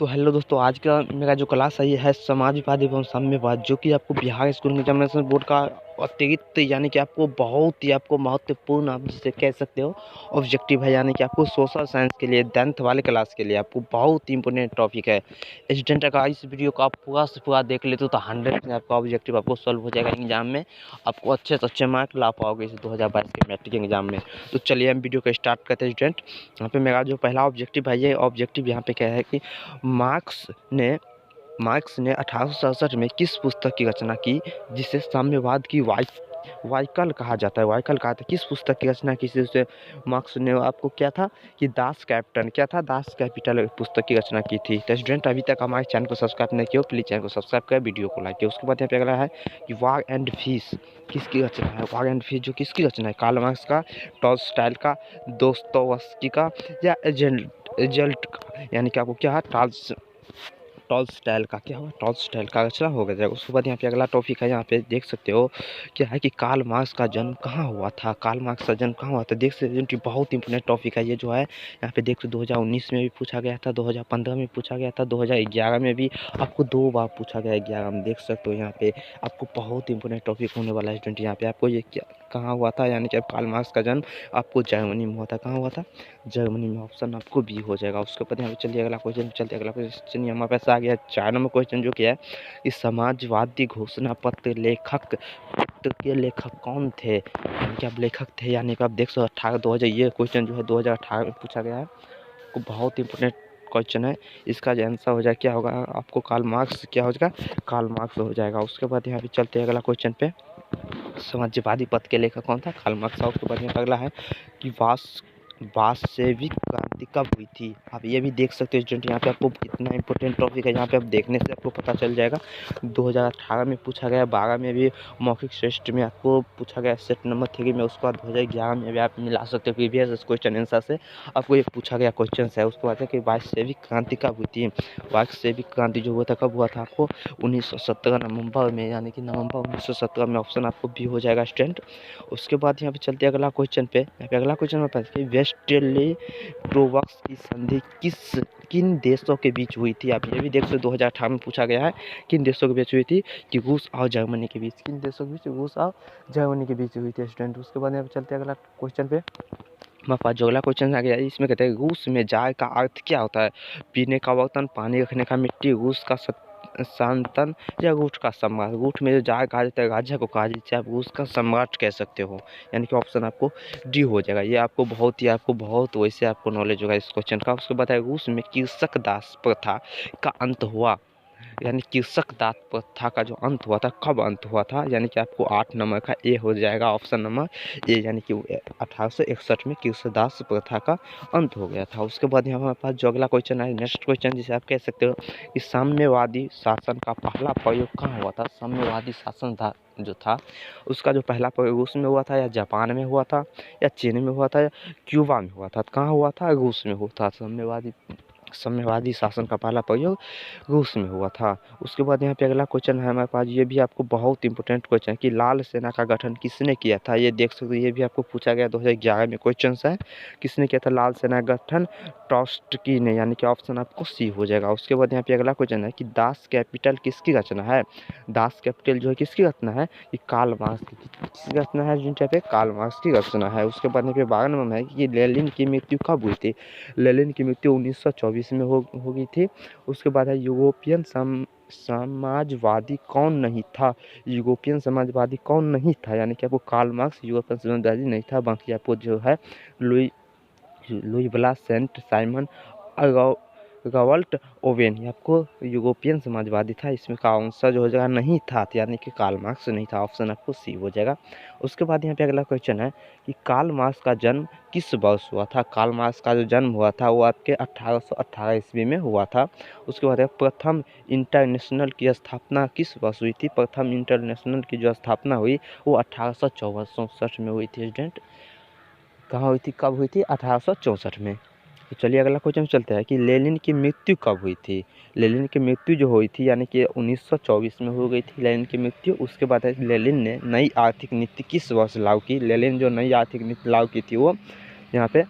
तो हेलो दोस्तों, आज का मेरा जो क्लास है ये है समाजवाद एवं साम्यवाद, जो कि आपको बिहार स्कूल एग्जामिनेशन बोर्ड का अतिरिक्त यानी कि आपको बहुत ही आपको महत्वपूर्ण आप जिसे कह सकते हो ऑब्जेक्टिव है। यानी कि आपको सोशल साइंस के लिए 10th वाले क्लास के लिए आपको बहुत ही इंपॉर्टेंट टॉपिक है। स्टूडेंट अगर इस वीडियो को आप पूरा से पूरा देख लेते हो तो 100 आपका ऑब्जेक्टिव आपको सॉल्व हो जाएगा एग्जाम में। आपको अच्छे से अच्छे मार्क ला पाओगे इस 2022 के मैट्रिक एग्जाम में। तो चलिए हम वीडियो को स्टार्ट करते हैं स्टूडेंट। यहाँ पे मेरा जो पहला ऑब्जेक्टिव है, ये ऑब्जेक्टिव यहाँ पे क्या है कि मार्क्स ने 1867 में किस पुस्तक की रचना की जिसे साम्यवाद की वाइकल कहा जाता है। वाइकल कहा था किस पुस्तक की रचना की जिसे मार्क्स ने आपको क्या था कि दास कैपिटल पुस्तक की रचना की थी। तो स्टूडेंट अभी तक हमारे चैनल को सब्सक्राइब नहीं किया हो, प्लीज़ चैनल को सब्सक्राइब करें, वीडियो को लाइक किया। उसके बाद यहाँ पे अगला है कि वार एंड पीस किसकी रचना है। वार एंड पीस जो किसकी रचना है, कार्ल मार्क्स का, टॉल्स्टॉय का, दोस्तोयेव्स्की का या एजेल्ट का। यानी कि आपको क्या है टॉल्स्टॉय का क्या हुआ, टॉल्स्टॉय का रचना हो गया। उसके बाद यहाँ पे अगला टॉपिक है, यहाँ पे देख सकते हो क्या है कि कार्ल मार्क्स का जन्म कहाँ हुआ था। कार्ल मार्क्स का जन्म कहाँ हुआ था देख सकते हो, बहुत इंपॉर्टेंट टॉपिक है ये जो है। यहाँ पे देख सकते 2019 में भी पूछा गया था, 2015 में पूछा गया था, 2011 में भी आपको 2 बार पूछा गया। 11 में देख सकते हो यहाँ पे आपको बहुत इंपॉर्टेंट टॉपिक होने वाला है स्टूडेंट। यहाँ पे आपको ये क्या कहाँ हुआ था, यानी कि कार्ल मार्क्स का जन्म आपको जर्मनी में हुआ था। कहाँ हुआ था, जर्मनी में। ऑप्शन आपको बी हो जाएगा। उसके बाद यहाँ पे चलिए अगला क्वेश्चन चलते अगला क्वेश्चन हमारे पास आ गया 4 नंबर क्वेश्चन, जो क्या है इस समाजवादी घोषणा पत्र के लेखक कौन थे। यानी कि आप लेखक थे, यानी कि आप देख सकते 2018 ये क्वेश्चन जो है 2018 में पूछा गया है। आपको बहुत इंपॉर्टेंट क्वेश्चन है। इसका जो आंसर हो जाए क्या होगा आपको, कार्ल मार्क्स क्या हो जाएगा, कार्ल मार्क्स हो जाएगा। उसके बाद यहाँ पे चलते हैं अगला क्वेश्चन पे, समाजवादी पद के लेखक कौन था, कार्ल मार्क्स। उसके बाद यहाँ अगला है कि वास्तविक क्रांति कब हुई थी। आप ये भी देख सकते हो स्टूडेंट, यहाँ पे आपको इतना इंपॉर्टेंट टॉपिक है, यहाँ पे आप देखने से आपको पता चल जाएगा। 2018 में पूछा गया, 12 में भी मौखिक टेस्ट में आपको पूछा गया सेट नंबर 3 में। उसके बाद 2011 में भी आप मिला सकते हो प्रीवियस क्वेश्चन आंसर से आपको ये पूछा गया क्वेश्चन है। उसके बाद है कि वास्तविक क्रांति कब हुई थी। वास्तविक क्रांति जो हुआ था कब हुआ था आपको 1917 नवंबर में, यानी कि नवंबर 1917 में। ऑप्शन आपको भी हो जाएगा स्टूडेंट। उसके बाद यहाँ पे चलते अगला क्वेश्चन पे। यहाँ पे अगला क्वेश्चन में पास वेस्टर्ली प्रोवक्स की संधि किन देशों के बीच हुई थी। आप ये भी देख सकते 2018 में पूछा गया है किन देशों के बीच हुई थी कि रूस और जर्मनी के बीच। किन देशों के बीच, रूस और जर्मनी के बीच हुई थी स्टूडेंट। उसके बाद यहाँ पे चलते अगला क्वेश्चन पे। हमारे पास जो अगला क्वेश्चन आ गया इसमें कहते हैं रूस में जार का अर्थ क्या होता है। पीने का बर्तन, पानी रखने का मिट्टी, रूस का शांतन या रूठ का सम्राट। रूठ में जो जार कहा जाता है राजा को कहा जाता है, आप रूस का सम्राट कह सकते हो। यानी कि ऑप्शन आपको डी हो जाएगा। ये आपको बहुत वैसे आपको नॉलेज होगा इस क्वेश्चन का। उसके बाद रूस में कृषक दास प्रथा का अंत हुआ, यानी कृषक दास प्रथा का जो अंत हुआ था कब अंत हुआ था। यानी कि आपको 8 नंबर का ए हो जाएगा, ऑप्शन नंबर ए। यानी कि 1861 में कृषक दास प्रथा का अंत हो गया था। उसके बाद यहाँ हमारे पास जो अगला क्वेश्चन है, नेक्स्ट क्वेश्चन जिसे आप कह सकते हो कि साम्यवादी शासन का पहला प्रयोग कहाँ हुआ था। साम्यवादी शासन जो था उसका जो पहला प्रयोग रूस में हुआ था, या जापान में हुआ था, या चीन में हुआ था, या क्यूबा में हुआ था। कहाँ हुआ था, रूस में हुआ था। साम्यवादी शासन का पहला प्रयोग रूस में हुआ था। उसके बाद यहाँ पे अगला क्वेश्चन है हमारे पास, ये भी आपको बहुत इंपॉर्टेंट क्वेश्चन है कि लाल सेना का गठन किसने किया था। ये देख सकते हो, ये भी आपको पूछा गया 2011 में क्वेश्चन है। किसने किया था लाल सेना का गठन, ट्रॉट्स्की ने। यानी कि ऑप्शन आपको सी हो जाएगा। उसके बाद यहाँ पे अगला क्वेश्चन है कि दास कैपिटल किसकी रचना है। दास कैपिटल जो है किसकी रचना है, कि कार्ल मार्क्स की रचना है। जिन पे कार्ल मार्क्स की रचना है। उसके बाद यहाँ पे 12 नंबर में है कि लेनिन की मृत्यु कब हुई थी। लेनिन की मृत्यु 1924 में हो गई थी। उसके बाद है यूरोपियन समाजवादी कौन नहीं था। यूरोपियन समाजवादी कौन नहीं था, यानी कि आपको कार्ल मार्क्स यूरोपियन समाजवादी नहीं था। बाकी आपको जो है Louis Blanc, Saint Simon, Robert Owen, ये आपको यूरोपियन समाजवादी था। इसमें का आंसर जो हो जाएगा नहीं था, यानी कि कार्ल मार्क्स नहीं था। ऑप्शन आपको सी हो जाएगा। उसके बाद यहाँ पे अगला क्वेश्चन है कि कार्ल मार्क्स का जन्म किस वर्ष हुआ था। कार्ल मार्क्स का जो जन्म हुआ था वो आपके 1818 ईस्वी में हुआ था। उसके बाद प्रथम इंटरनेशनल की स्थापना किस वर्ष हुई थी। प्रथम इंटरनेशनल की जो स्थापना हुई वो 1864 में हुई थी स्टूडेंट। कहाँ हुई थी, कब हुई थी, 1864 में। तो चलिए अगला क्वेश्चन चलते हैं कि लेनिन की मृत्यु कब हुई थी। लेनिन की मृत्यु जो हुई थी, यानी कि 1924 में हो गई थी लेनिन की मृत्यु। उसके बाद लेनिन ने नई आर्थिक नीति किस वर्ष लागू की। लेनिन जो नई आर्थिक नीति लागू की थी वो यहाँ पे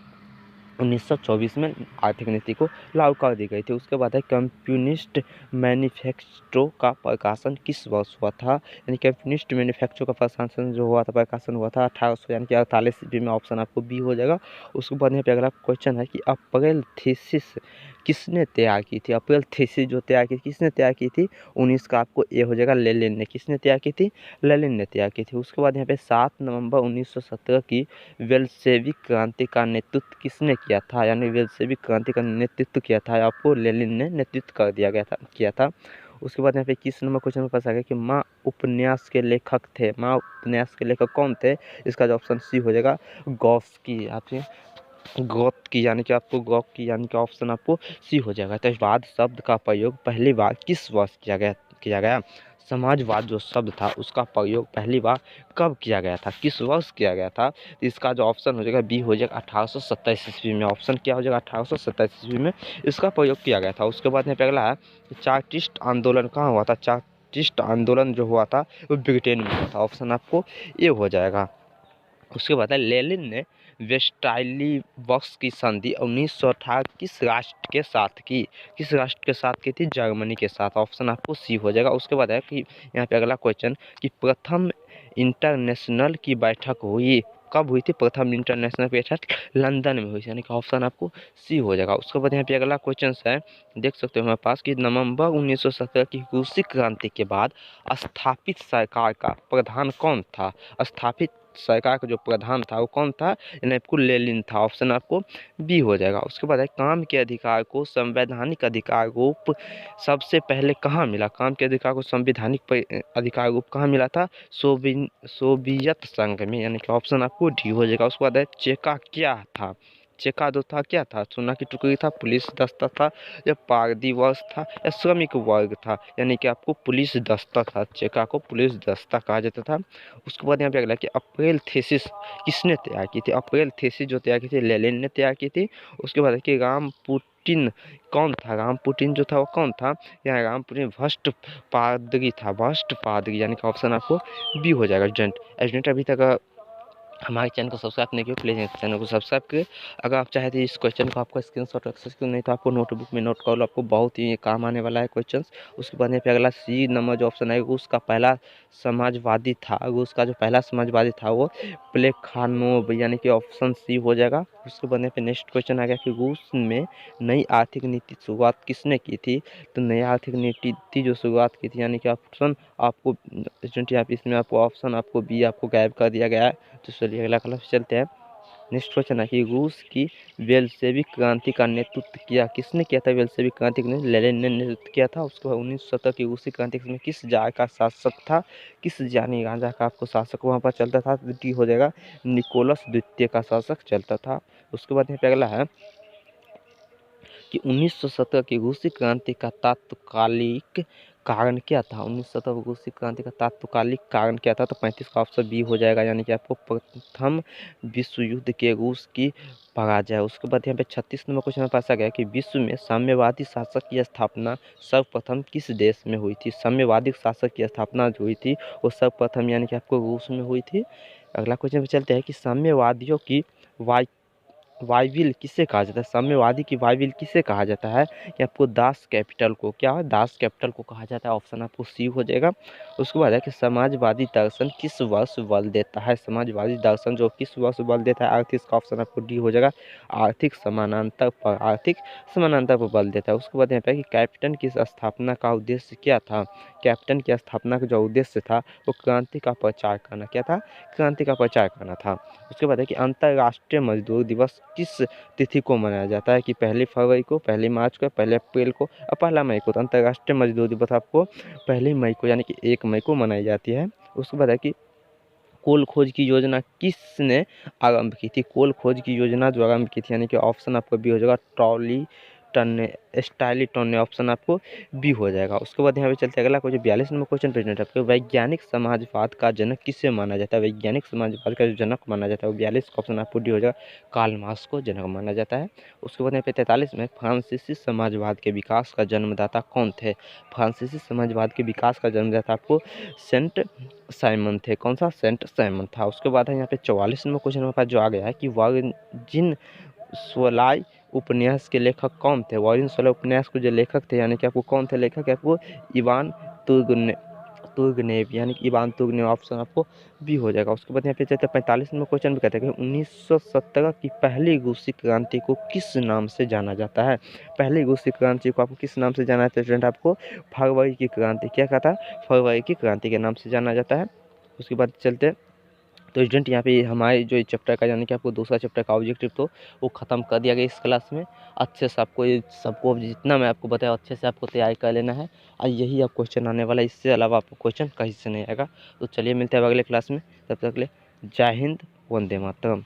1924 में आर्थिक नीति को लागू कर दी गई थी। उसके बाद है कम्युनिस्ट मैनिफेस्टो का प्रकाशन किस वर्ष हुआ था, यानी कम्युनिस्ट मैनिफेस्टो का प्रकाशन जो हुआ था, प्रकाशन हुआ था 1800 यानी कि 48 ईस्वी में। ऑप्शन आपको बी हो जाएगा। उसके बाद यहाँ पे अगला क्वेश्चन है कि अप्रैल थीसिस किसने तैयार की थी। अप्रैल थीसिस जो तैयार की किसने तैयार की थी, 19 का आपको ए हो जाएगा, लेनिन ने। किसने तैयार की थी, लेनिन ने तैयार की थी। उसके बाद यहाँ पे 7 नवंबर 1917 की वेल्शेविक क्रांति का नेतृत्व किसने किया था, यानी वेल्शेविक क्रांति का नेतृत्व किया था आपको लेनिन ने नेतृत्व कर दिया गया था, किया था। उसके बाद यहाँ पे किस नंबर क्वेश्चन में फंसा गया कि माँ उपन्यास के लेखक थे। माँ उपन्यास के लेखक कौन थे, इसका जो ऑप्शन सी हो जाएगा गॉस्की, आपसे गौत की, यानी कि आपको गौत की, यानी कि ऑप्शन आपको सी हो जाएगा। तो वाद शब्द का प्रयोग पहली बार किस वर्ष किया गया। समाजवाद जो शब्द था उसका प्रयोग पहली बार कब किया गया था, किस वर्ष किया गया था। तो इसका जो ऑप्शन हो जाएगा बी हो जाएगा 1827 ईस्वी में। ऑप्शन क्या हो जाएगा, 1827 ईस्वी में इसका प्रयोग किया गया था। उसके बाद यहाँ पे अगला है चार्टिस्ट आंदोलन कहाँ हुआ था। चार्टिस्ट आंदोलन जो हुआ था वो ब्रिटेन में हुआ था। ऑप्शन आपको ए हो जाएगा। उसके बाद है लेनिन ने वेस्टाइली बॉक्स की संधि 1918 किस राष्ट्र के साथ की, किस राष्ट्र के साथ की थी, जर्मनी के साथ। ऑप्शन आपको सी हो जाएगा। उसके बाद है कि यहाँ पे अगला क्वेश्चन कि प्रथम इंटरनेशनल की बैठक हुई कब हुई थी। प्रथम इंटरनेशनल बैठक लंदन में हुई थी, यानी कि ऑप्शन आपको सी हो जाएगा। उसके बाद यहाँ पे अगला क्वेश्चन है, देख सकते हो हमारे पास कि नवंबर 1917 की रूसी क्रांति के बाद स्थापित सरकार का प्रधान कौन था। स्थापित सरकार का जो प्रधान था वो कौन था, यानी आपको लेनिन था। ऑप्शन आपको बी हो जाएगा। उसके बाद है काम के अधिकार को संवैधानिक अधिकार रूप सबसे पहले कहाँ मिला। काम के अधिकार को संवैधानिक अधिकार रूप कहाँ मिला था, सोवियत संघ में, यानी कि ऑप्शन आपको डी हो जाएगा। उसके बाद है चेका क्या था। चेका जो था क्या था, सोना की टुकड़ी था, पुलिस दस्ता था, या पारदी वर्ष था, या श्रमिक वर्ग था, यानी कि आपको पुलिस दस्ता था। चेका को पुलिस दस्ता कहा जाता था। उसके बाद यहाँ पे अगला कि अप्रैल थीसिस किसने तैयार की थी। अप्रैल थीसिस जो तैयार की थी लेनिन ने तैयार की थी। उसके बाद कि रामपुटिन कौन था। रामपुटिन जो था वो कौन था, यहाँ रामपुटिन भ्रष्ट पादरी था, भ्रष्ट पादरी, यानी कि ऑप्शन आपको बी हो जाएगा। एजेंट अभी तक हमारे चैनल को सब्सक्राइब नहीं किया, प्लीज़ चैनल को सब्सक्राइब करें। अगर आप चाहे तो इस क्वेश्चन को आपको स्क्रीनशॉट रख सकते हो, नहीं तो आपको नोटबुक में नोट कर लो, आपको बहुत ही काम आने वाला है क्वेश्चन। उसके बाद यहाँ पे अगला सी नंबर जो ऑप्शन है रूस का पहला समाजवादी था। रूस का जो पहला समाजवादी था वो प्लेखानोव, यानी कि ऑप्शन सी हो जाएगा। उसके बाद यहाँ पे नेक्स्ट क्वेश्चन आ गया कि रूस में नई आर्थिक नीति शुरुआत किसने की थी। तो नई आर्थिक नीति जो शुरुआत की थी, यानी कि ऑप्शन आपको इसमें आपको ऑप्शन आपको बी आपको गायब कर दिया गया है। तो चलिए अगला क्लास चलते हैं। नेक्स्ट क्वेश्चन है कि रूस की बेल्शेविक क्रांति का नेतृत्व किया किसने किया था। बेल्शेविक क्रांति ने लेनिन ने नेतृत्व किया था। उसके बाद 1917 की रूसी क्रांति में किस जार का शासक था, किस जानी राजा का आपको शासक वहाँ पर चलता था। डी हो जाएगा निकोलस द्वितीय का शासक चलता था। उसके बाद यहाँ पे अगला है कि 1917 की रूसी क्रांति का तात्कालिक कारण क्या था। 1917 रूसी क्रांति का तात्कालिक कारण क्या था। तो 35 का ऑप्शन बी हो जाएगा, यानी कि आपको प्रथम विश्व युद्ध के रूस की पराजय। उसके बाद यहाँ पे 36 नंबर क्वेश्चन में पूछा गया कि विश्व में साम्यवादी शासक की स्थापना सर्वप्रथम किस देश में हुई थी। साम्यवादी शासक की स्थापना जो हुई थी वो सर्वप्रथम यानी कि आपको रूस में हुई थी। अगला क्वेश्चन पे चलते हैं कि साम्यवादियों की बाइबिल किसे कहा जाता है। साम्यवादी की बाइबिल किसे कहा जाता है, कि आपको दास कैपिटल को क्या है, दास कैपिटल को कहा जाता है। ऑप्शन आपको सी हो जाएगा। उसके बाद है कि समाजवादी दर्शन किस वर्ष बल देता है। समाजवादी दर्शन जो किस वर्ष बल देता है, आर्थिक का ऑप्शन आपको डी हो जाएगा। आर्थिक समानांतर पर बल देता है। उसके बाद यहाँ पे कि कैप्टन की स्थापना का उद्देश्य क्या था। कैप्टन की स्थापना का जो उद्देश्य था वो क्रांति का प्रचार करना, क्या था, क्रांति का प्रचार करना था। उसके बाद है कि अंतर्राष्ट्रीय मजदूर दिवस किस तिथि को मनाया जाता है, कि 1 फरवरी को, 1 मार्च को, 1 अप्रैल को और 1 मई को। तो अंतर्राष्ट्रीय मजदूर दिवस आपको 1 मई को यानी कि 1 मई को मनाई जाती है। उसके बाद है कि कोल खोज की योजना किसने आरंभ की थी। कोल खोज की योजना जो आरंभ की थी, यानी कि ऑप्शन आपको बी हो जाएगा स्टाइलिटन ने, ऑप्शन आपको बी हो जाएगा। उसके बाद यहाँ पे चलते अगला क्वेश्चन 42 नंबर क्वेश्चन प्रेजेंट आपको वैज्ञानिक समाजवाद का जनक किसे माना जाता है। वैज्ञानिक समाजवाद का जो जनक माना जाता है वो 42 का ऑप्शन आपको डी हो जाएगा, कार्ल मार्क्स को जनक माना जाता है। उसके बाद यहाँ पे 43 में फ्रांसीसी समाजवाद के विकास का जन्मदाता कौन थे। फ्रांसीसी समाजवाद के विकास का जन्मदाता आपको सेंट साइमन थे। कौन सा, सेंट साइमन था। उसके बाद है यहाँ पे 44 नंबर क्वेश्चन हमारे पास जो आ गया है कि वर्जिन सोलाई उपन्यास के लेखक कौन थे? वायरिन सोलाई उपन्यास के जो लेखक थे यानी कि आपको कौन थे लेखक? आपको इवान तुर्गनेव यानी कि इवान तुर्गनेव ऑप्शन आपको बी हो जाएगा। उसके बाद यहाँ पे चलते 45 नंबर क्वेश्चन भी कहते हैं कि 1917 की पहली रूसी क्रांति को किस नाम से जाना जाता है? पहली रूसी क्रांति को आपको किस नाम से जाना जाता है स्टूडेंट? आपको फरवरी की क्रांति, क्या कहता है? फरवरी की क्रांति के नाम से जाना जाता है। उसके बाद चलते तो स्टूडेंट यहाँ पे हमारे जो चैप्टर का यानी कि आपको दूसरा चैप्टर का ऑब्जेक्टिव तो वो ख़त्म कर दिया गया इस क्लास में। अच्छे से आपको ये सबको जितना मैं आपको बताया अच्छे से आपको तैयारी कर लेना है और यही अब क्वेश्चन आने वाला है, इससे अलावा आपको क्वेश्चन कहीं से नहीं आएगा। तो चलिए मिलते हैं अब अगले क्लास में, तब तक के लिए जय हिंद, वंदे मातरम।